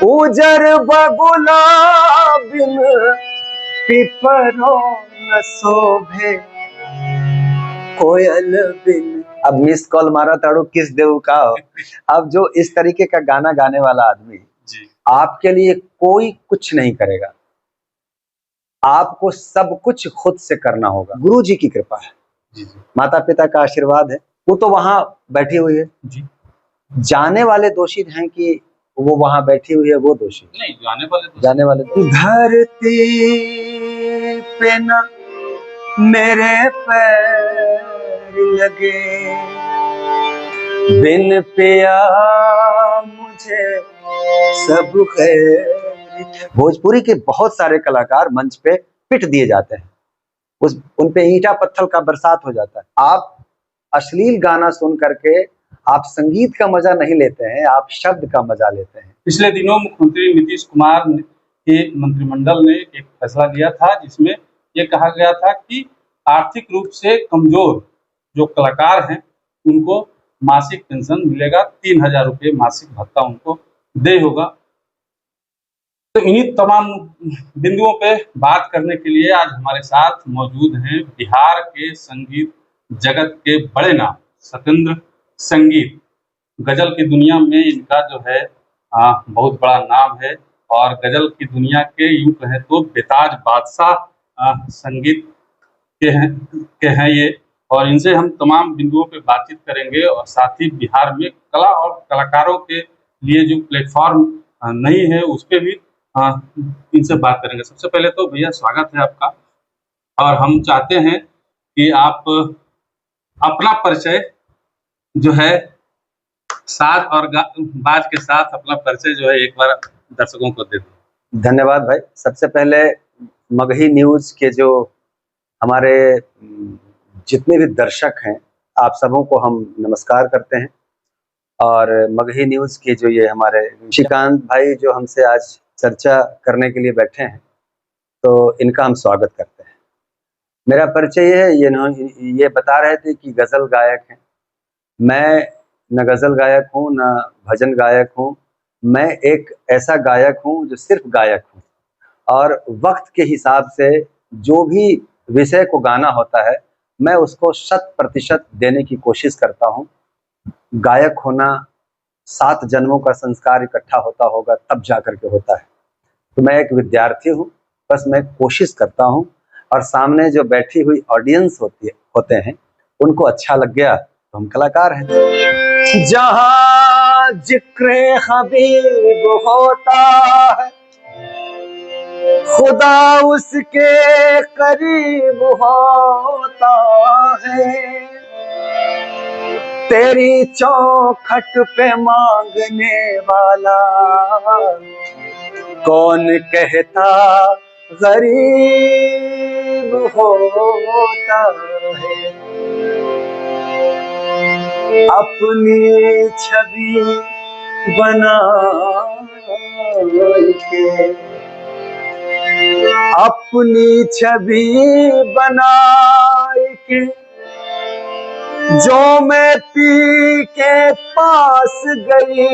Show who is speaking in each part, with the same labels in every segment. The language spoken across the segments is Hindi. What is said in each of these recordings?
Speaker 1: उजर बगुला बिन पिपरो न शोभे कोयल बिन। अब मिस कॉल मारा ताड़ू किस देव का हो। अब जो इस तरीके का गाना गाने वाला आदमी
Speaker 2: जी।
Speaker 1: आपके लिए कोई कुछ नहीं करेगा, आपको सब कुछ खुद से करना होगा। गुरु जी की कृपा है,
Speaker 2: जी।
Speaker 1: माता पिता का आशीर्वाद है, वो तो वहां बैठी हुई है
Speaker 2: जी।
Speaker 1: जाने वाले दोषी हैं कि वो वहां बैठी हुई है वो दोषी
Speaker 2: नहीं, जाने वाले
Speaker 1: धरती पे न मेरे पैर लगे, बिन पिया मुझे सब खैर। भोजपुरी के बहुत सारे कलाकार मंच पे पिट दिए जाते हैं, उन पे ईंटा पत्थर का बरसात हो जाता है। आप अश्लील गाना सुन करके आप संगीत का मजा नहीं लेते हैं, आप शब्द का मजा लेते हैं।
Speaker 2: पिछले दिनों मुख्यमंत्री नीतीश कुमार के मंत्रिमंडल ने एक फैसला लिया था जिसमें ये कहा गया था कि आर्थिक रूप से कमजोर जो कलाकार हैं उनको मासिक पेंशन मिलेगा, 3,000 रुपये मासिक भत्ता उनको देय होगा। तो इन्हीं तमाम बिंदुओं पे बात करने के लिए आज हमारे साथ मौजूद हैं बिहार के संगीत जगत के बड़े नाम सत्येंद्र संगीत। गजल की दुनिया में इनका जो है बहुत बड़ा नाम है और गजल की दुनिया के यूं कहें तो बेताज बादशाह संगीत के हैं ये। और इनसे हम तमाम बिंदुओं पे बातचीत करेंगे और साथ ही बिहार में कला और कलाकारों के लिए जो प्लेटफॉर्म नहीं है उस पर भी इनसे बात करेंगे। सबसे पहले तो भैया स्वागत है आपका, और हम चाहते हैं कि आप अपना परिचय जो है साथ और बाज के साथ अपना परिचय जो है एक बार दर्शकों को दे दो।
Speaker 1: धन्यवाद भाई। सबसे पहले मगही न्यूज के जो हमारे जितने भी दर्शक हैं आप सबों को हम नमस्कार करते हैं, और मगही न्यूज के जो ये हमारे श्रीकांत भाई जो हमसे आज चर्चा करने के लिए बैठे हैं तो इनका हम स्वागत करते हैं। मेरा परिचय है, ये बता रहे थे कि गजल गायक हैं। मैं न गजल गायक हूँ न भजन गायक हूँ, मैं एक ऐसा गायक हूँ जो सिर्फ गायक हूँ, और वक्त के हिसाब से जो भी विषय को गाना होता है मैं उसको 100% देने की कोशिश करता हूँ। गायक होना 7 जन्मों का संस्कार इकट्ठा होता होगा तब जा करके होता है। तो मैं एक विद्यार्थी हूँ, बस मैं कोशिश करता हूँ और सामने जो बैठी हुई ऑडियंस होते हैं उनको अच्छा लग गया तो हम कलाकार हैं। जहाँ जिक्रे हबीब होता है खुदा उसके करीब होता है, तेरी चौखट पे मांगने वाला कौन कहता गरीब होता है। अपनी छवि बना के, अपनी छवि बना के जो मैं पी के पास गई,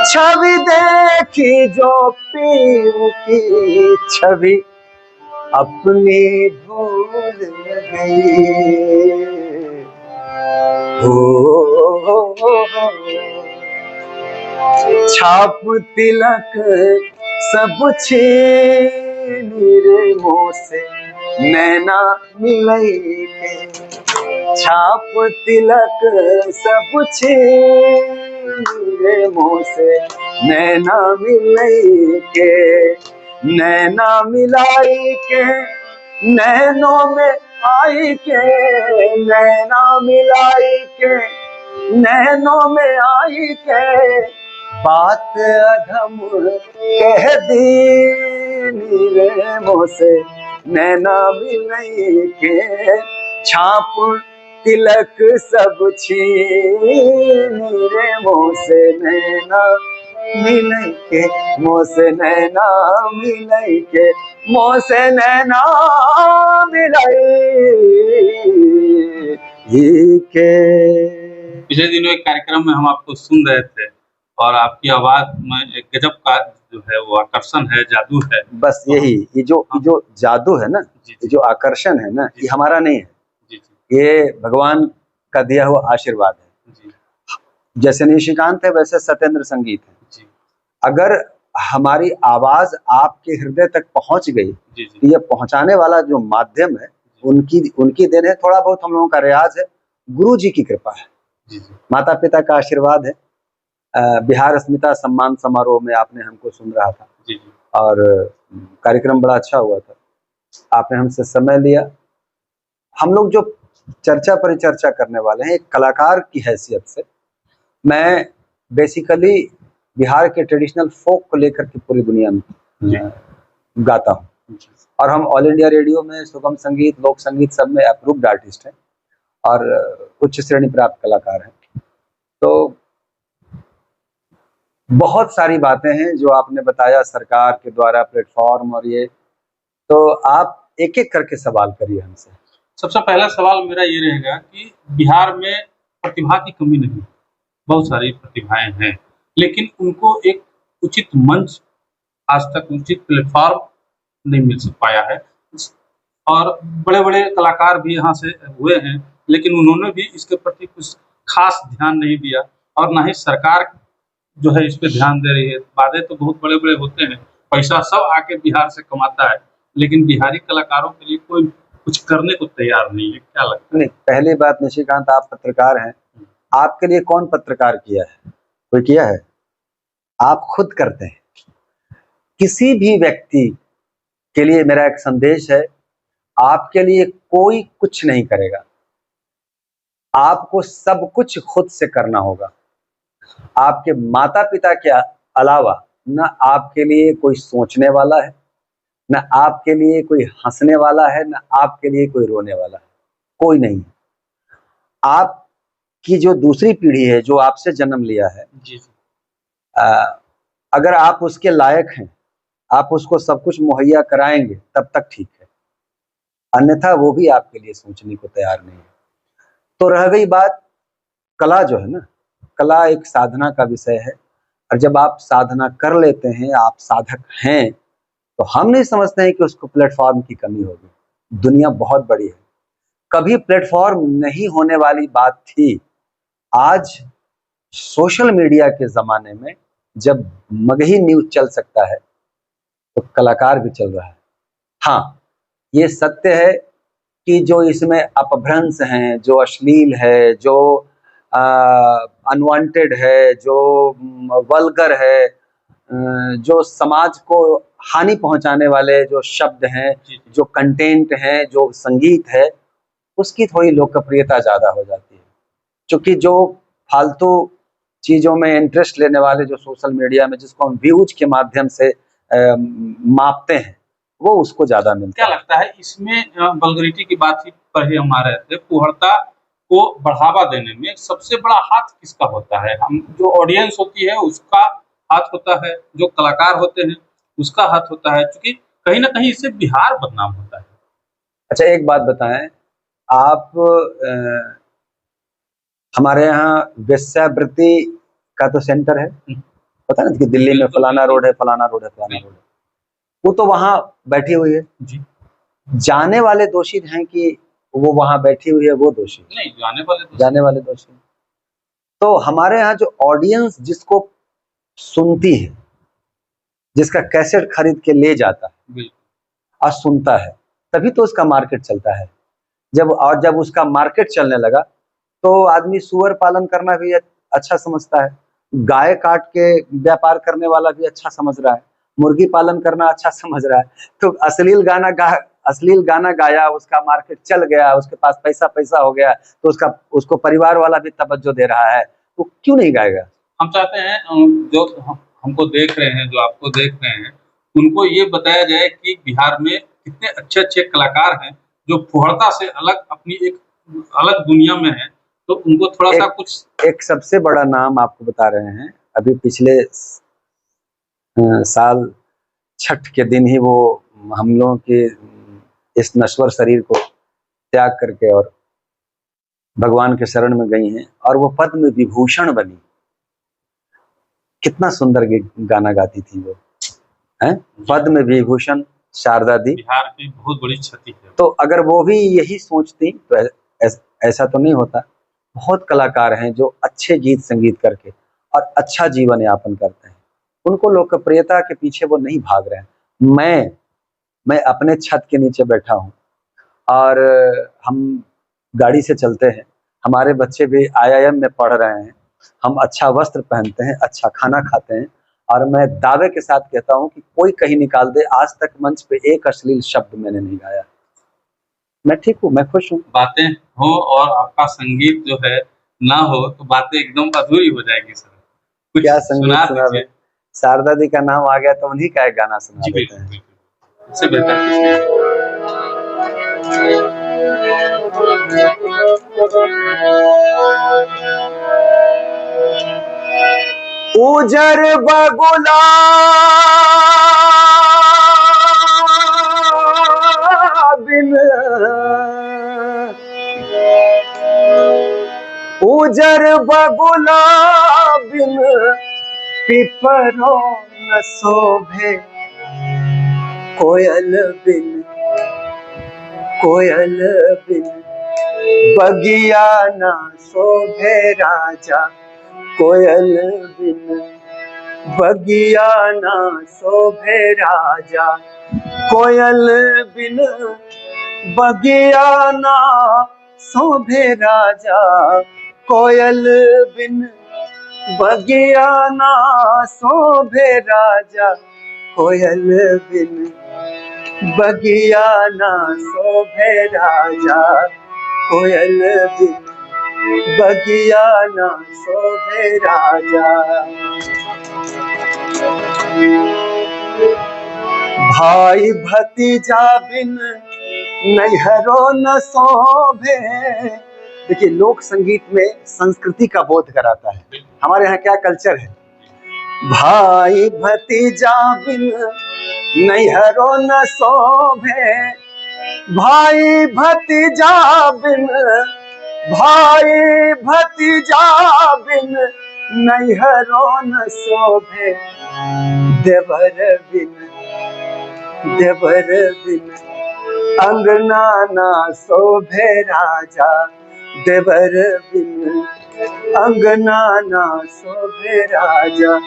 Speaker 1: छवि देखी जो पी की छवि अपनी भूल गई। छाप तिलक सब छीन रे मुँह से नैना मिलई के, छाप तिलक सब छीन रे मुँह से नैना मिलई के, नैना मिलाई के नैनों में आई के, नैना मिलाई के नैनों में आई के, बात अधम कह दी रे मुँह से नैना मिलई के, छाप तिलक सब छीन रे मुँह से नैना मिलई के, मुँह से नैना मिलई के, मुँह से नैना मिलई के।
Speaker 2: पिछले दिनों एक कार्यक्रम में हम आपको सुन रहे थे और आपकी आवाज में एक गजब का जो है वो आकर्षण है, जादू है।
Speaker 1: बस यही, ये जो जादू है ना,
Speaker 2: जी,
Speaker 1: ये
Speaker 2: जी,
Speaker 1: जो आकर्षण है ना,
Speaker 2: जी,
Speaker 1: ये हमारा नहीं है,
Speaker 2: जी, जी,
Speaker 1: ये भगवान का दिया हुआ आशीर्वाद है।
Speaker 2: जी,
Speaker 1: जैसे निशिकांत है वैसे सत्येंद्र संगीत है।
Speaker 2: जी,
Speaker 1: अगर हमारी आवाज आपके हृदय तक पहुंच गई,
Speaker 2: जी, जी,
Speaker 1: तो ये पहुंचाने वाला जो माध्यम है, उनकी उनकी देन है। थोड़ा बहुत हम लोगों का रियाज है, गुरु जी की कृपा है,
Speaker 2: जी, जी,
Speaker 1: माता पिता का आशीर्वाद है। बिहार अस्मिता सम्मान समारोह में आपने हमको सुन रहा था,
Speaker 2: जी, जी,
Speaker 1: और कार्यक्रम बड़ा अच्छा हुआ था। आपने हमसे समय लिया। हम लोग जो चर्चा परिचर्चा करने वाले हैं, एक कलाकार की हैसियत से, मैं बेसिकली बिहार के ट्रेडिशनल फोक को लेकर के पूरी दुनिया में
Speaker 2: जी,
Speaker 1: गाता हूँ।
Speaker 2: जी,
Speaker 1: और हम ऑल इंडिया रेडियो में सुगम संगीत, लोक संगीत सब में अप्रूव्ड आर्टिस्ट हैं, और उच्च श्रेणी प्राप्त कलाकार हैं। तो बहुत सारी बातें हैं जो आपने बताया सरकार के द्वारा प्लेटफॉर्म और ये, तो आप एक एक करके सवाल करिए हमसे।
Speaker 2: सबसे पहला सवाल मेरा ये रहेगा कि बिहार में प्रतिभा की कमी नहीं है, बहुत सारी प्रतिभाएँ हैं, लेकिन उनको एक उचित मंच, आज तक उचित प्लेटफ़ॉर्म नहीं मिल पाया है। और बड़े-बड़े कलाकार भी यहाँ से हुए हैं, लेकिन उन्होंने भी इसके प्रति कुछ ख़ास ध्यान नहीं दिया, और ना ही सरकार जो है इस पे ध्यान दे रही है। वादे तो बहुत बड़े-बड़े होते हैं, पैसा सब आके बिहार से कमाता है, लेकिन बिहारी कलाकारों के लिए कोई कुछ करने को तैयार नहीं है। क्या लगता है?
Speaker 1: नहीं, पहली बात निशिकांत, आप पत्रकार हैं, आपके लिए कौन पत्रकार किया है? कोई किया है? आप खुद करते हैं। किसी भी व्यक्ति के लिए मेरा एक संदेश है, आपके लिए कोई कुछ नहीं करेगा, आपको सब कुछ खुद से करना होगा। आपके माता पिता के अलावा न आपके लिए कोई सोचने वाला है, न आपके लिए कोई हंसने वाला है, न आपके लिए कोई रोने वाला है, कोई नहीं। आपकी जो दूसरी पीढ़ी है, जो आपसे जन्म लिया है,
Speaker 2: जी, जी।
Speaker 1: अगर आप उसके लायक हैं, आप उसको सब कुछ मुहैया कराएंगे, तब तक ठीक है, अन्यथा वो भी आपके लिए सोचने को तैयार नहीं है। तो रह गई बात कला, जो है ना, कला एक साधना का विषय है, और जब आप साधना कर लेते हैं, आप साधक हैं, तो हम नहीं समझते हैं कि उसको प्लेटफॉर्म की कमी होगी। दुनिया बहुत बड़ी है, कभी प्लेटफॉर्म नहीं होने वाली बात थी। आज सोशल मीडिया के जमाने में जब मगही न्यूज चल सकता है, तो कलाकार भी चल रहा है। हाँ, ये सत्य है कि जो इसमें अपभ्रंश हैं, जो अश्लील है, जो अनवांटेड है, जो वल्गर है, जो समाज को हानि पहुंचाने वाले जो शब्द हैं,
Speaker 2: जी,
Speaker 1: जो कंटेंट हैं, जो संगीत है, उसकी थोड़ी लोकप्रियता ज़्यादा हो जाती है। क्योंकि जो फालतू चीज़ों में इंटरेस्ट लेने वाले जो सोशल मीडिया में, जिसको हम व्यूज के माध्यम से मापते हैं, वो उसको ज़्यादा मिलता
Speaker 2: क्या
Speaker 1: है।
Speaker 2: लगता है इसमें वल्गैरिटी की बातचीत पर ही हम आ रहे थे, फूहड़ता को बढ़ावा देने में सबसे बड़ा हाथ किसका होता है? हम जो ऑडियंस होती है उसका हाथ होता है, जो कलाकार होते हैं उसका हाथ होता है, क्योंकि कहीं न कहीं इससे बिहार बदनाम होता है।
Speaker 1: अच्छा, एक बात बताएँ, आप हमारे यहाँ वेश्यावृत्ति का तो सेंटर है,
Speaker 2: हुँ,
Speaker 1: पता है ना कि दिल्ली में
Speaker 2: बिल्कुल,
Speaker 1: फलाना
Speaker 2: बिल्कुल,
Speaker 1: रोड है, फलाना रोड है, फलाना रोड
Speaker 2: बिल्कुल।
Speaker 1: है। वो तो वहाँ बैठी हुई है।
Speaker 2: जी,
Speaker 1: जाने वाले दोषी हैं कि वो वहाँ बैठी हुई है, वो दोषी है,
Speaker 2: नहीं जाने वाले तो
Speaker 1: जाने वाले दोषी हैं। तो हमारे यहाँ जो ऑडियंस जिसको सुनती है, जिसका कैसेट खरीद के ले जाता है
Speaker 2: बिल्कुल,
Speaker 1: और सुनता है, तभी तो उसका मार्केट चलता है। जब उसका मार्केट चलने लगा, तो आदमी सूअर पालन करना भी अच्छा समझता है, गाय काट के व्यापार करने वाला भी अच्छा समझ रहा है, मुर्गी पालन करना अच्छा समझ रहा है। तो अश्लील गाना गाया, उसका मार्केट चल गया, उसके पास पैसा हो गया, तो उसको परिवार वाला भी तवज्जो दे रहा है, वो क्यों नहीं गाएगा?
Speaker 2: हम चाहते हैं जो हमको देख रहे हैं, जो आपको देख रहे हैं, उनको ये बताया जाए कि बिहार में कितने अच्छे-अच्छे कलाकार हैं, जो फुहड़ता से अलग अपनी एक अलग दुनिया में हैं, तो उनको थोड़ा-सा
Speaker 1: एक
Speaker 2: कुछ।
Speaker 1: एक सबसे बड़ा नाम आपको बता रहे हैं, अभी पिछले साल छठ के दिन ही वो हम लोगों के इस नश्वर शरीर को त्याग करके और भगवान के शरण में गई हैं, और वो पद्म विभूषण बनी। कितना सुंदर गाना गाती थी वो, हैं? पद्म विभूषण शारदा दी।
Speaker 2: बिहार की बहुत बड़ी क्षति है।
Speaker 1: तो अगर वो भी यही सोचती तो ऐसा तो नहीं होता। बहुत कलाकार हैं जो अच्छे गीत संगीत करके और अच्छा जीवन यापन करते हैं, उनको लोकप्रियता के पीछे वो नहीं भाग रहे हैं। मैं अपने छत के नीचे बैठा हूँ और हम गाड़ी से चलते हैं, हमारे बच्चे भी IIM में पढ़ रहे हैं, हम अच्छा वस्त्र पहनते हैं, अच्छा खाना खाते हैं, और मैं दावे के साथ कहता हूँ कि कोई कहीं निकाल दे, आज तक मंच पे एक अश्लील शब्द मैंने नहीं गाया। मैं ठीक हूँ, मैं खुश हूँ।
Speaker 2: बातें हो और आपका संगीत जो है ना हो तो बातें एकदम अधूरी हो जाएगी सर। कुछ
Speaker 1: क्या संगीत सुना
Speaker 2: दीजिए।
Speaker 1: शारदा दी का नाम आ गया तो उन्हीं का एक गाना सुना
Speaker 2: जी
Speaker 1: देते
Speaker 2: बिल्कुल
Speaker 1: हैं।
Speaker 2: बिल्कुल, इससे बेहतर कुछ नहीं।
Speaker 1: उजर बगुला बिन, उजर बगुला बिन पिपरो न शोभे, कोयल बिन, कोयल बिन बगिया न शोभे राजा, कोयल बिन बगिया न शोभे राजा, कोयल बिन बगिया न शोभे राजा, कोयल बिन बगिया न शोभे राजा, कोयल बिन बगिया न शोभे राजा, कोयल बिन बगिया न शोभे राजा। भाई भतीजा बिन नैहरो न शोभे। देखिए, लोक संगीत में संस्कृति का बोध कराता है। हमारे यहाँ क्या कल्चर है, भाई भतीजा बिन नैहरो न शोभे, भाई भतीजा बिन, भाई भतीजा बिन नैहरो न शोभे, देवर बिन, देवर बिन अंगना ना शोभे राजा, देवर बिन अंगना ना शोभे राजा,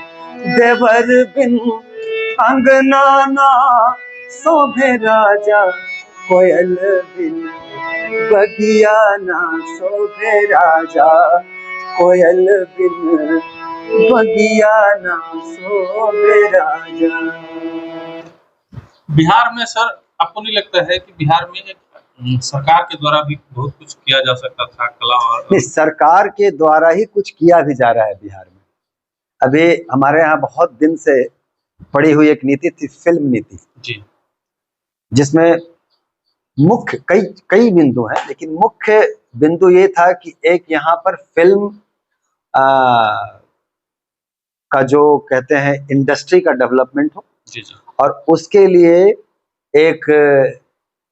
Speaker 1: देवर बिन अंगना ना शोभे राजा, कोयल बिन बगिया ना शोभे राजा, कोयल बिन बगिया ना शोभे राजा।
Speaker 2: बिहार में सर आपको नहीं लगता है कि बिहार में एक सरकार के द्वारा भी बहुत कुछ किया जा सकता था, कला और
Speaker 1: सरकार के द्वारा ही कुछ किया भी जा रहा है बिहार में। अभी हमारे यहाँ बहुत दिन से पड़ी हुई एक नीति थी, फिल्म नीति
Speaker 2: जी,
Speaker 1: जिसमें मुख्य कई बिंदु हैं, लेकिन मुख्य बिंदु ये था कि एक यहाँ पर फिल्म का जो कहते हैं इंडस्ट्री का डेवलपमेंट हो,
Speaker 2: जी जी,
Speaker 1: और उसके लिए एक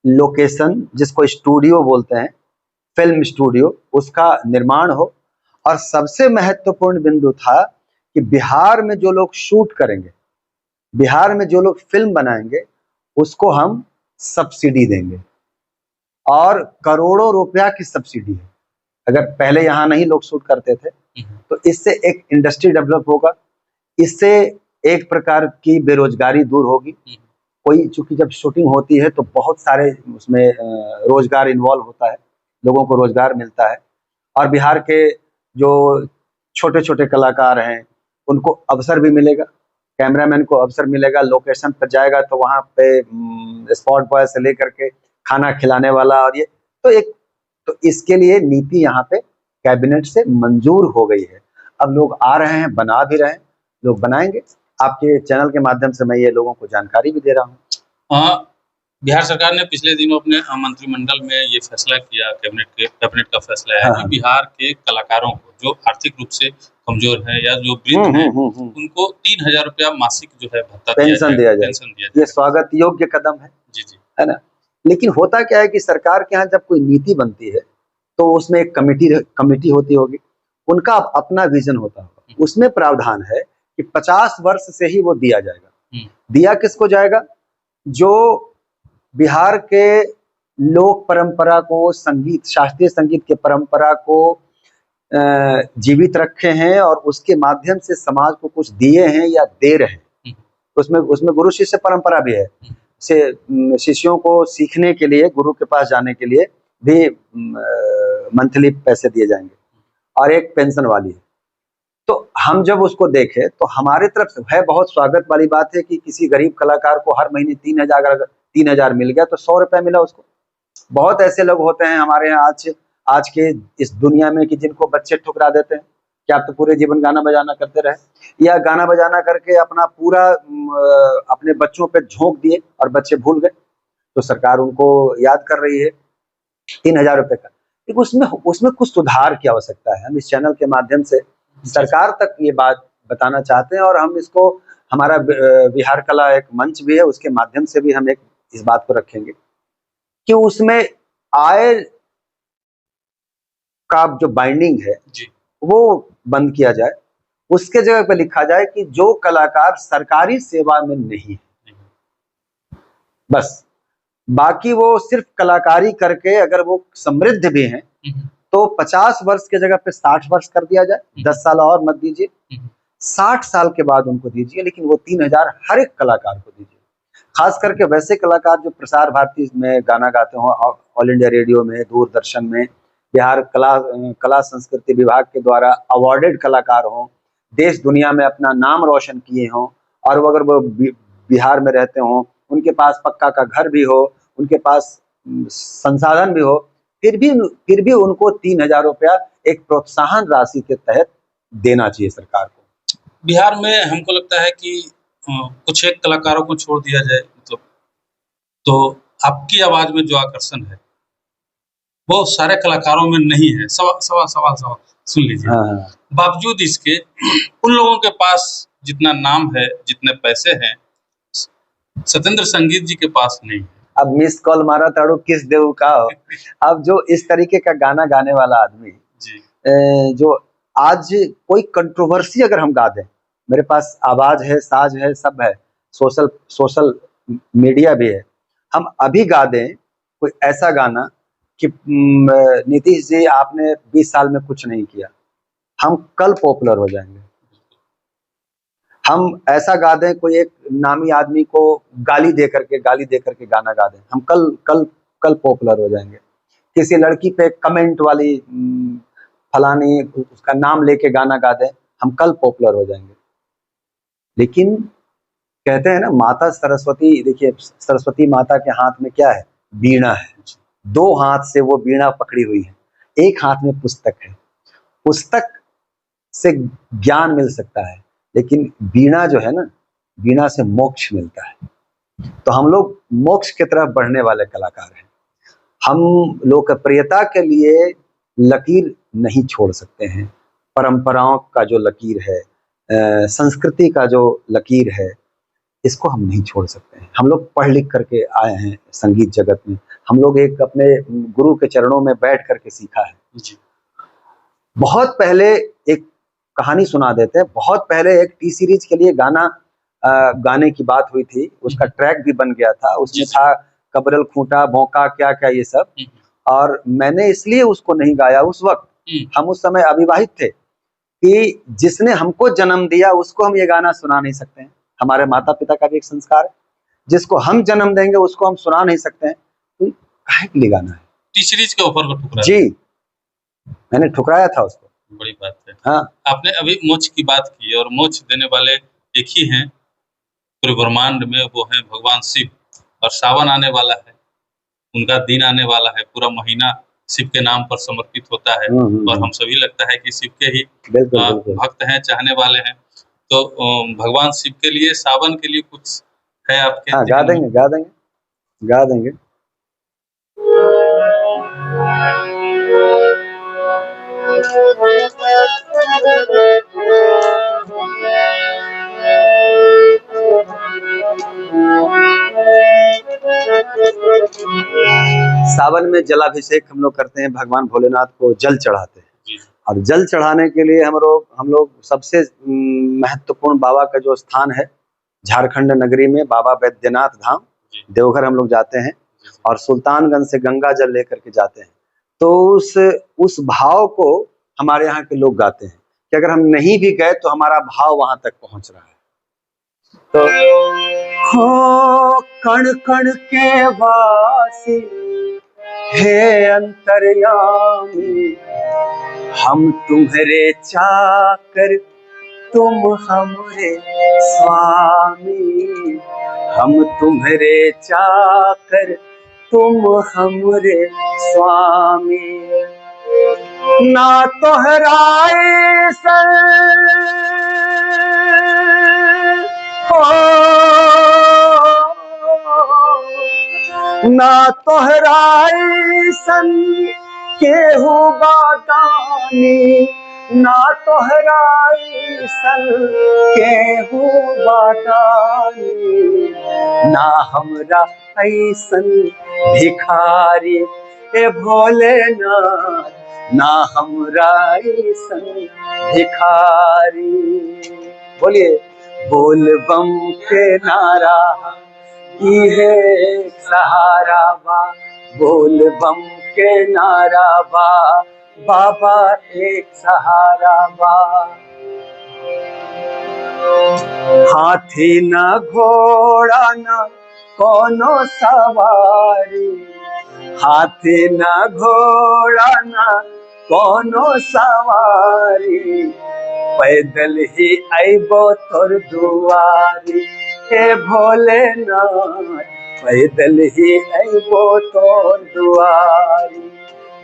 Speaker 1: लोकेशन जिसको स्टूडियो बोलते हैं, फिल्म स्टूडियो, उसका निर्माण हो। और सबसे महत्वपूर्ण बिंदु था कि बिहार में जो लोग शूट करेंगे, बिहार में जो लोग फिल्म बनाएंगे, उसको हम सब्सिडी देंगे, और करोड़ों रुपया की सब्सिडी है। अगर पहले यहाँ नहीं लोग शूट करते थे तो इससे एक इंडस्ट्री डेवलप होगा, इससे एक प्रकार की बेरोजगारी दूर होगी। कोई, चूंकि जब शूटिंग होती है तो बहुत सारे उसमें रोजगार इन्वॉल्व होता है, लोगों को रोजगार मिलता है, और बिहार के जो छोटे छोटे कलाकार हैं उनको अवसर भी मिलेगा, कैमरामैन को अवसर मिलेगा, लोकेशन पर जाएगा तो वहाँ पे स्पॉट बॉय से लेकर के खाना खिलाने वाला, और ये तो इसके लिए नीति यहाँ पे कैबिनेट से मंजूर हो गई है। अब लोग आ रहे हैं, बना भी रहे हैं, लोग बनाएंगे। आपके चैनल के माध्यम से मैं ये लोगों को जानकारी भी दे रहा हूँ।
Speaker 2: बिहार सरकार ने पिछले दिनों अपने मंत्रिमंडल में ये फैसला किया, कैबिनेट का फैसला है कि बिहार के कलाकारों को जो आर्थिक रूप से कमजोर है या जो वृद्ध हैं, उनको 3000 रुपया मासिक जो है भत्ता
Speaker 1: पेंशन दिया जाए। ये स्वागत योग्य कदम है,
Speaker 2: जी जी,
Speaker 1: है ना। लेकिन होता क्या है कि सरकार के यहाँ जब कोई नीति बनती है तो उसमें एक कमेटी होती होगी, उनका अपना विजन होता होगा। उसमें प्रावधान है कि 50 वर्ष से ही वो दिया जाएगा।
Speaker 2: हम्म।
Speaker 1: दिया किसको जाएगा? जो बिहार के लोक परंपरा को, संगीत, शास्त्रीय संगीत के परंपरा को जीवित रखे हैं और उसके माध्यम से समाज को कुछ दिए हैं या दे रहे हैं। उसमें गुरु शिष्य परंपरा भी है। से शिष्यों को सीखने के लिए, गुरु के पास जाने के लिए भी मंथली पैसे दिए जाएंगे और एक पेंशन वाली है। तो हम जब उसको देखें तो हमारे तरफ से है बहुत स्वागत वाली बात है कि किसी गरीब कलाकार को हर महीने 3,000 मिल गया तो 100 रुपया मिला उसको। बहुत ऐसे लोग होते हैं हमारे यहाँ आज के इस दुनिया में कि जिनको बच्चे ठुकरा देते हैं कि आप तो पूरे जीवन गाना बजाना करते रहे, या गाना बजाना करके अपना पूरा अपने बच्चों पे झोंक दिए और बच्चे भूल गए, तो सरकार उनको याद कर रही है 3,000 रुपये का। लेकिन उसमें कुछ सुधार की आवश्यकता है। हम इस चैनल के माध्यम से सरकार तक ये बात बताना चाहते हैं और हम इसको, हमारा बिहार कला एक मंच भी है, उसके माध्यम से भी हम इस बात को रखेंगे कि उसमें आय का जो बाइंडिंग है वो बंद किया जाए। उसके जगह पे लिखा जाए कि जो कलाकार सरकारी सेवा में नहीं है, बस बाकी वो सिर्फ कलाकारी करके अगर वो समृद्ध भी हैं तो 50 वर्ष के जगह पे 60 वर्ष कर दिया जाए। 10 साल और मत दीजिए, 60 साल के बाद उनको दीजिए, लेकिन वो 3,000 हर एक कलाकार को दीजिए। खास करके वैसे कलाकार जो प्रसार भारती में गाना गाते हो, ऑल इंडिया रेडियो में, दूरदर्शन में, बिहार कला संस्कृति विभाग के द्वारा अवार्डेड कलाकार हों, देश दुनिया में अपना नाम रोशन किए हों, और अगर वो बिहार में रहते हों, उनके पास पक्का का घर भी हो, उनके पास संसाधन भी हो, फिर भी उनको 3,000 रुपया एक प्रोत्साहन राशि के तहत देना चाहिए सरकार को।
Speaker 2: बिहार में हमको लगता है कि कुछ एक कलाकारों को छोड़ दिया जाए, मतलब तो आपकी आवाज में जो आकर्षण है वो सारे कलाकारों में नहीं है। सवाल सुन लीजिए।
Speaker 1: हाँ।
Speaker 2: बावजूद इसके उन लोगों के पास जितना नाम है, जितने पैसे हैं, सत्येंद्र संगीत जी के पास नहीं है।
Speaker 1: अब मिस कॉल मारा ताड़ू किस देव का हो। अब जो इस तरीके का गाना गाने वाला आदमी
Speaker 2: जी,
Speaker 1: जो आज कोई कंट्रोवर्सी अगर हम गा दें, मेरे पास आवाज है, साज है, सब है, सोशल मीडिया भी है, हम अभी गा दें कोई ऐसा गाना कि नीतीश जी आपने 20 साल में कुछ नहीं किया, हम कल पॉपुलर हो जाएंगे। हम ऐसा गा दें कोई एक नामी आदमी को गाली दे करके गाना गा दें, हम कल पॉपुलर हो जाएंगे। किसी लड़की पे कमेंट वाली फलानी उसका नाम लेके गाना गा दें, हम कल पॉपुलर हो जाएंगे। लेकिन कहते हैं ना, माता सरस्वती, देखिए सरस्वती माता के हाथ में क्या है? वीणा है। 2 हाथ से वो वीणा पकड़ी हुई है, एक हाथ में पुस्तक है। पुस्तक से ज्ञान मिल सकता है, लेकिन वीणा जो है ना, वीणा से मोक्ष मिलता है। तो हम लोग मोक्ष की तरफ बढ़ने वाले कलाकार हैं। हम लोकप्रियता के लिए लकीर नहीं छोड़ सकते हैं। परंपराओं का जो लकीर है, संस्कृति का जो लकीर है, इसको हम नहीं छोड़ सकते हैं। हम लोग पढ़ लिख करके आए हैं संगीत जगत में, हम लोग एक अपने गुरु के चरणों में बैठ करके सीखा है।
Speaker 2: जी।
Speaker 1: बहुत पहले एक कहानी सुना देते हैं। बहुत पहले एक टी सीरीज के लिए गाने की बात हुई थी, उसका ट्रैक भी बन गया था, उसमें था कबरल खूंटा भौंका क्या क्या ये सब, और मैंने इसलिए उसको नहीं गाया उस वक्त, हम उस समय अविवाहित थे, कि जिसने हमको जन्म दिया उसको हम ये गाना सुना नहीं सकते हैं। हमारे माता पिता का भी एक संस्कार है, जिसको हम जन्म देंगे उसको हम सुना नहीं सकते हैं, तो काहे के लिए गाना है?
Speaker 2: टी सीरीज के ऑफर को ठुकराया।
Speaker 1: जी, मैंने ठुकराया था उसको।
Speaker 2: बड़ी बात है।
Speaker 1: हाँ,
Speaker 2: आपने अभी मोक्ष की बात की, और मोक्ष देने वाले एक ही हैं पूरे ब्रह्मांड में, वो हैं भगवान शिव। और सावन आने वाला है, उनका दिन आने वाला है, पूरा महीना शिव के नाम पर समर्पित होता है, और हम सभी लगता है कि शिव के ही भक्त हैं, चाहने वाले हैं। तो भगवान शिव के लिए, सावन के लिए कुछ है आपके?
Speaker 1: हाँ, गा देंगे। सावन में जलाभिषेक हम लोग करते हैं, भगवान भोलेनाथ को जल चढ़ाते हैं, अब जल चढ़ाने के लिए हम लोग सबसे महत्वपूर्ण बाबा का जो स्थान है झारखंड नगरी में, बाबा बैद्यनाथ धाम देवघर हम लोग जाते हैं और सुल्तानगंज से गंगा जल लेकर के जाते हैं। तो उस भाव को हमारे यहाँ के लोग गाते हैं कि अगर हम नहीं भी गए तो हमारा भाव वहां तक पहुंच रहा है। तो हो कण कण के वासी हे अंतर्यामी, हम तुम्हारे चाकर तुम हमरे स्वामी, हम तुम्हारे चाकर तुम हमरे स्वामी। ना तोहराए सर हो, ना तोहराए सन केहू बादानी, ना तोहराए सन केहू बादानी, ना हमरा ऐसन भिखारी ए भोलेनाथ, ना हमरा ऐसन भिखारी। बोलिए बोल बम के नारा है सहारा बा, बोल बम के नारा बा, बाबा एक सहारा बा। हाथी न घोड़ा न कोनो सवारी, हाथी न घोड़ा न कोनो सवारी, पैदल ही आइबो तोर दुआरी हे भोलेनाथ, पैदल ही आइबो तोर दुआरी।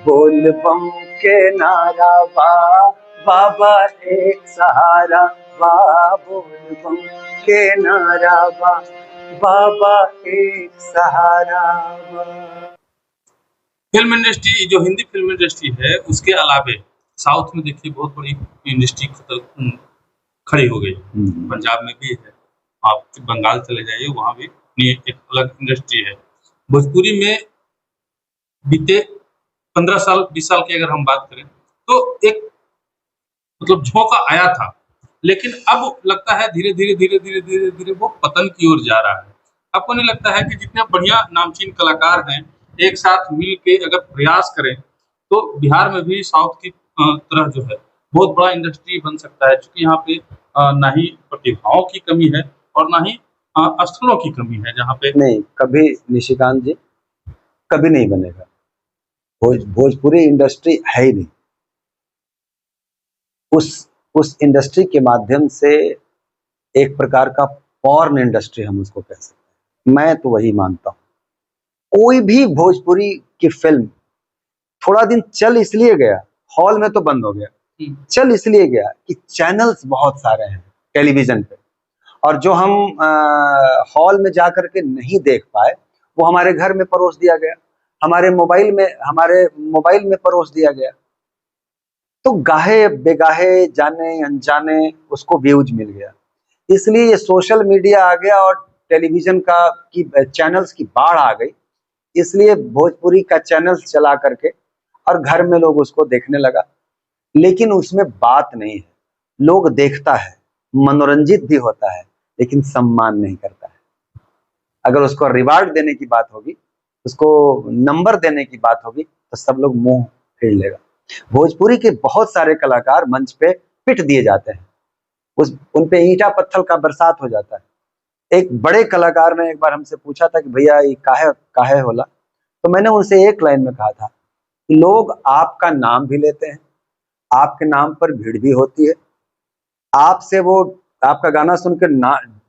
Speaker 1: बोल बम के नारा बा, बाबा एक सहारा बा, बोल बम के नारा बा, बाबा एक सहारा बा।
Speaker 2: फिल्म इंडस्ट्री, जो हिंदी फिल्म इंडस्ट्री है, उसके अलावे साउथ में देखिए बहुत बड़ी इंडस्ट्री खड़ी हो गई। पंजाब में भी है, आप बंगाल चले जाइए वहां भी एक अलग इंडस्ट्री है। भोजपुरी में बीते 15 साल 20 साल की अगर हम बात करें तो एक मतलब झोंका आया था, लेकिन अब लगता है धीरे धीरे धीरे धीरे धीरे धीरे वो पतन की ओर जा रहा है। आपको नहीं लगता है कि जितने बढ़िया नामचीन कलाकार हैं एक साथ मिल के अगर प्रयास करें तो बिहार में भी साउथ की तरह जो है बहुत बड़ा इंडस्ट्री बन सकता है? क्योंकि यहाँ पे ना ही प्रतिभाओं की कमी है और ना ही स्थलों की कमी है जहाँ पे।
Speaker 1: नहीं, कभी निशिकांत जी कभी नहीं बनेगा। भोजपुरी इंडस्ट्री है ही नहीं। उस इंडस्ट्री के माध्यम से एक प्रकार का पॉर्न इंडस्ट्री हम उसको कह सकते हैं। मैं तो वही मानता हूँ। कोई भी भोजपुरी की फिल्म थोड़ा दिन चल इसलिए गया, हॉल में तो बंद हो गया, चल इसलिए गया कि चैनल्स बहुत सारे हैं टेलीविजन पे, और जो हम हॉल में जाकर के नहीं देख पाए वो हमारे घर में परोस दिया गया, हमारे मोबाइल में परोस दिया गया। तो गाहे बेगाहे जाने अनजाने उसको व्यूज मिल गया। इसलिए ये सोशल मीडिया आ गया और टेलीविजन की चैनल्स की बाढ़ आ गई। इसलिए भोजपुरी का चैनल्स चला करके और घर में लोग उसको देखने लगा। लेकिन उसमें बात नहीं है, लोग देखता है, मनोरंजित भी होता है, लेकिन सम्मान नहीं करता है। अगर उसको रिवार्ड देने की बात होगी, उसको नंबर देने की बात होगी, तो सब लोग मुंह फेर लेगा। भोजपुरी के बहुत सारे कलाकार मंच पे पिट दिए जाते हैं, उन पे ईंटा पत्थर का बरसात हो जाता है। एक बड़े कलाकार ने एक बार हमसे पूछा था कि भैया ये काहे होला, तो मैंने उनसे एक लाइन में कहा था कि लोग आपका नाम भी लेते हैं, आपके नाम पर भीड़ भी होती है, आपसे वो आपका गाना सुनकर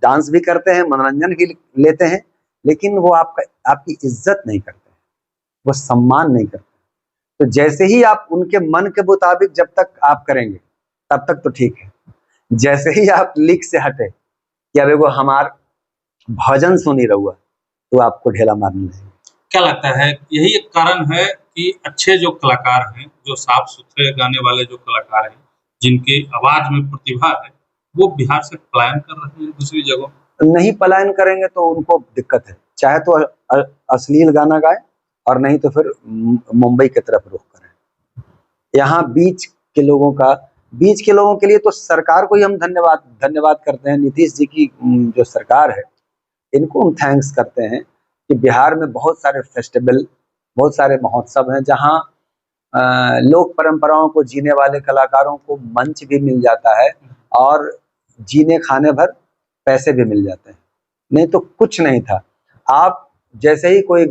Speaker 1: डांस भी करते हैं, मनोरंजन भी लेते हैं, लेकिन वो आपकी इज्जत नहीं करते हैं, वो सम्मान नहीं करते। तो जैसे ही आप उनके मन के मुताबिक जब तक आप करेंगे तब तक तो ठीक है। जैसे ही आप लीक से हटे कि अब वो हमार भजन सुनी रहुआ, तो आपको ढेला मारने लगेगा।
Speaker 2: क्या लगता है यही एक कारण है कि अच्छे जो कलाकार हैं, जो साफ सुथरे गाने वाले जो कलाकार हैं, जिनके आवाज में प्रतिभा है, वो बिहार से पलायन कर रहे हैं दूसरी जगह?
Speaker 1: नहीं पलायन करेंगे तो उनको दिक्कत है, चाहे तो अश्लील गाना गाए और नहीं तो फिर मुंबई की तरफ रुख करें। यहाँ बीच के लोगों का, बीच के लोगों के लिए तो सरकार को ही हम धन्यवाद करते हैं। नीतीश जी की जो सरकार है, इनको हम थैंक्स करते हैं कि बिहार में बहुत सारे फेस्टिवल, बहुत सारे महोत्सव हैं जहां लोक परंपराओं को जीने वाले कलाकारों को मंच भी मिल जाता है और जीने खाने भर पैसे भी मिल जाते हैं। नहीं तो कुछ नहीं था। आप जैसे ही कोई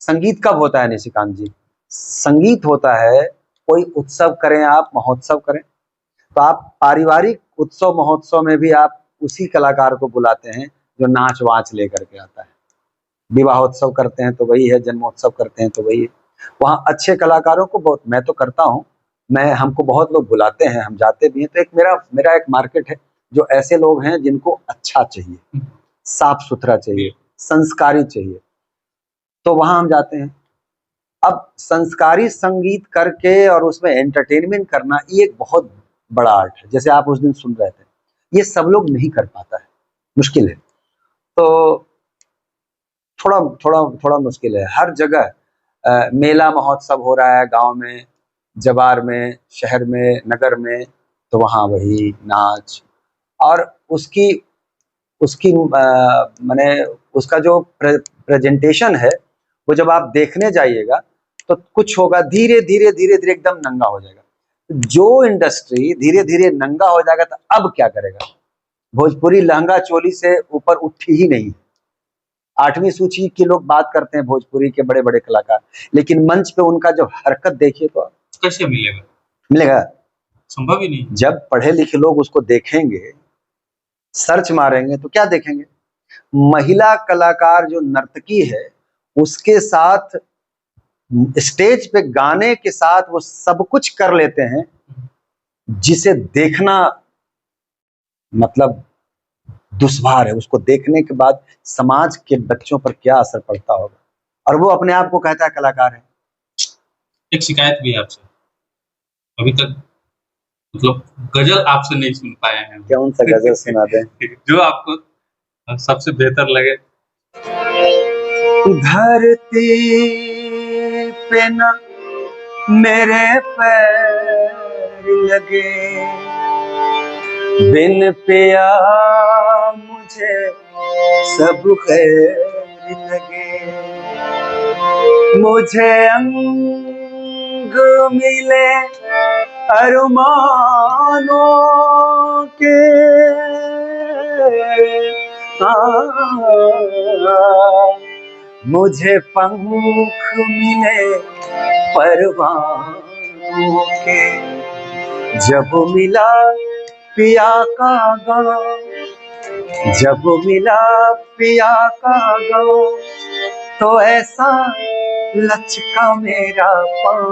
Speaker 1: संगीत कब होता है निशिकांत जी? संगीत होता है कोई उत्सव करें, आप महोत्सव करें, तो आप पारिवारिक उत्सव महोत्सव में भी आप उसी कलाकार को बुलाते हैं जो नाच वाच लेकर के आता है। विवाहोत्सव करते हैं तो वही है, जन्मोत्सव करते हैं तो वही है। वहाँ अच्छे कलाकारों को बहुत, मैं तो करता हूँ, हमको बहुत लोग बुलाते हैं, हम जाते भी हैं। तो एक मेरा एक मार्केट है जो ऐसे लोग हैं जिनको अच्छा चाहिए, साफ सुथरा चाहिए, संस्कारी चाहिए, तो वहां हम जाते हैं। अब संस्कारी संगीत करके और उसमें एंटरटेनमेंट करना, ये एक बहुत बड़ा आर्ट है। जैसे आप उस दिन सुन रहे थे, ये सब लोग नहीं कर पाता है, मुश्किल है। तो थोड़ा थोड़ा थोड़ा मुश्किल है। हर जगह मेला महोत्सव हो रहा है, गांव में, जवार में, शहर में, नगर में, तो वहाँ वही नाच और उसकी उसकी माने उसका जो प्रेजेंटेशन है, वो जब आप देखने जाइएगा तो कुछ होगा, धीरे धीरे धीरे धीरे एकदम नंगा हो जाएगा। जो इंडस्ट्री धीरे धीरे नंगा हो जाएगा तो अब क्या करेगा? भोजपुरी लहंगा चोली से ऊपर उठी ही नहीं। 8वीं सूची के लोग बात करते हैं भोजपुरी के बड़े बड़े कलाकार, लेकिन मंच पे उनका जो हरकत देखिए तो
Speaker 2: कैसे मिलेगा?
Speaker 1: मिलेगा,
Speaker 2: संभव ही नहीं।
Speaker 1: जब पढ़े लिखे लोग उसको देखेंगे, सर्च मारेंगे तो क्या देखेंगे? महिला कलाकार जो नर्तकी है, उसके साथ स्टेज पे गाने के साथ वो सब कुछ कर लेते हैं, जिसे देखना मतलब दुश्वार है। उसको देखने के बाद समाज के बच्चों पर क्या असर पड़ता होगा, और वो अपने आप को कहता है कलाकार है।
Speaker 2: एक शिकायत भी है आपसे, अभी तक मतलब गजल आपसे नहीं सुन पाए हैं।
Speaker 1: कौन सा गजल सुना दें?
Speaker 2: जो आपको सबसे बेहतर लगे।
Speaker 1: धरती पे न मेरे पैर लगे, बिन पिया मुझे सब खैर लगे, मुझे अंग मिले अरमानों के, मुझे पंख मिले परवानों के, जब मिला पिया का गाँव, जब मिला पिया का गाँव, तो ऐसा लचका मेरा पाँव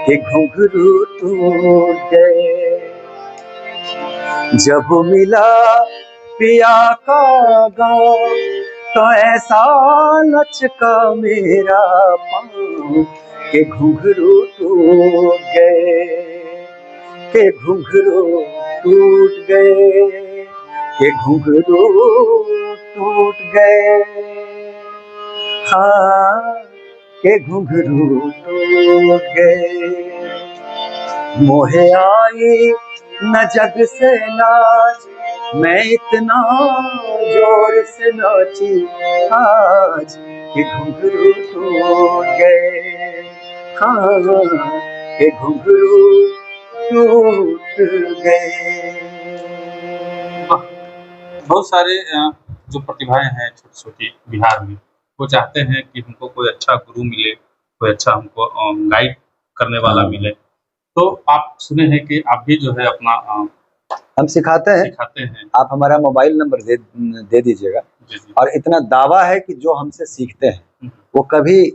Speaker 1: के घुंघरू टूट गए। जब मिला पिया का गाँव, तो ऐसा लचका मेरा पाँव के घुंघरू टूट गए, के घुंघरू टूट गए, के घुंघरू टूट गए, हाँ के घुंघरू टूट गए। मोहे आई न जग से लाज, मैं इतना जोर से नाची आज के घुंघरू टूट गए, हाँ के घुंघरू टूट गए।
Speaker 2: बहुत सारे जो प्रतिभाएं हैं छोटी छोटी बिहार में, वो चाहते हैं कि हमको कोई अच्छा गुरु मिले, कोई अच्छा हमको गाइड करने वाला मिले। तो आप सुने हैं कि आप भी जो है अपना
Speaker 1: हम सिखाते हैं। आप हमारा मोबाइल नंबर दे दीजिएगा। और इतना दावा है कि जो हमसे सीखते हैं वो कभी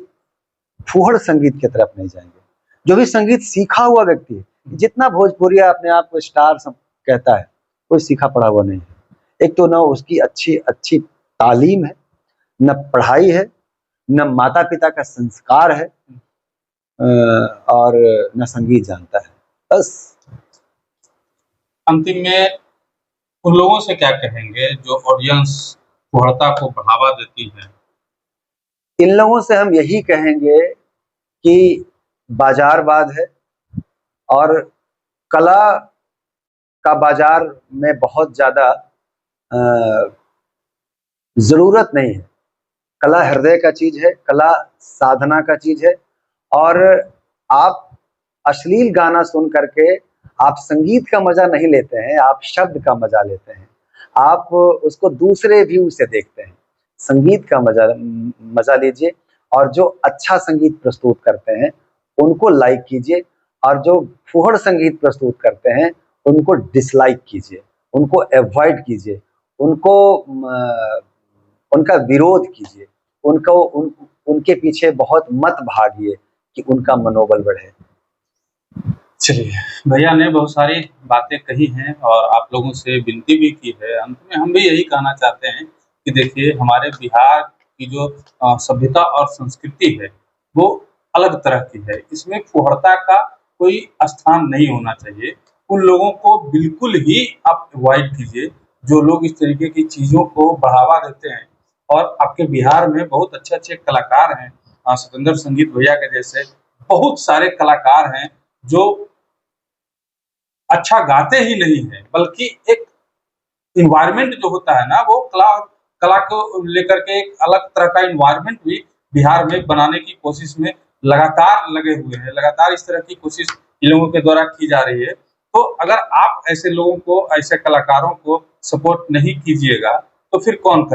Speaker 1: फूहड़ संगीत की तरफ नहीं जाएंगे। जो भी संगीत सीखा हुआ व्यक्ति है, जितना भोजपुरिया अपने आप को स्टार कहता है, कोई सीखा पढ़ा हुआ नहीं है। एक तो न उसकी अच्छी तालीम है, न पढ़ाई है, न माता पिता का संस्कार है, और न संगीत जानता है। बस
Speaker 2: अंतिम में उन लोगों से क्या कहेंगे जो ऑडियंस फुहड़ता को बढ़ावा देती है?
Speaker 1: इन लोगों से हम यही कहेंगे कि बाजारवाद है और कला का बाजार में बहुत ज़्यादा ज़रूरत नहीं है। कला हृदय का चीज़ है, कला साधना का चीज़ है। और आप अश्लील गाना सुन करके आप संगीत का मज़ा नहीं लेते हैं, आप शब्द का मज़ा लेते हैं। आप उसको दूसरे व्यू से देखते हैं। संगीत का मज़ा लीजिए, और जो अच्छा संगीत प्रस्तुत करते हैं उनको लाइक कीजिए, और जो फूहड़ संगीत प्रस्तुत करते हैं उनको डिसलाइक कीजिए, उनको अवॉइड कीजिए, उनका विरोध कीजिए, उनके पीछे बहुत मत भागिए कि उनका मनोबल बढ़े।
Speaker 2: चलिए, भैया ने बहुत सारी बातें कही हैं और आप लोगों से विनती भी की है। अंत में हम भी यही कहना चाहते हैं कि देखिए, हमारे बिहार की जो सभ्यता और संस्कृति है, वो अलग तरह की है। इसमें फुहड़ता का कोई स्थान नहीं होना चाहिए। उन लोगों को बिल्कुल ही आप अवॉइड कीजिए, जो लोग इस तरीके की चीज़ों को बढ़ावा देते हैं। और आपके बिहार में बहुत अच्छे-अच्छे कलाकार हैं, सतेंद्र संगीत भैया के जैसे बहुत सारे कलाकार हैं, जो अच्छा गाते ही नहीं हैं, बल्कि एक एनवायरनमेंट जो होता है ना, वो कला को लेकर के एक अलग तरह का एनवायरनमेंट भी बिहार में बनाने की कोशिश में लगातार लगे हुए हैं। लगातार इस तरह की कोशिश इन लोगों के द्वारा की जा रही है। तो अगर आप ऐसे लोगों को, ऐसे कलाकारों को सपोर्ट नहीं कीजिएगा, तो फिर कौन करेगा?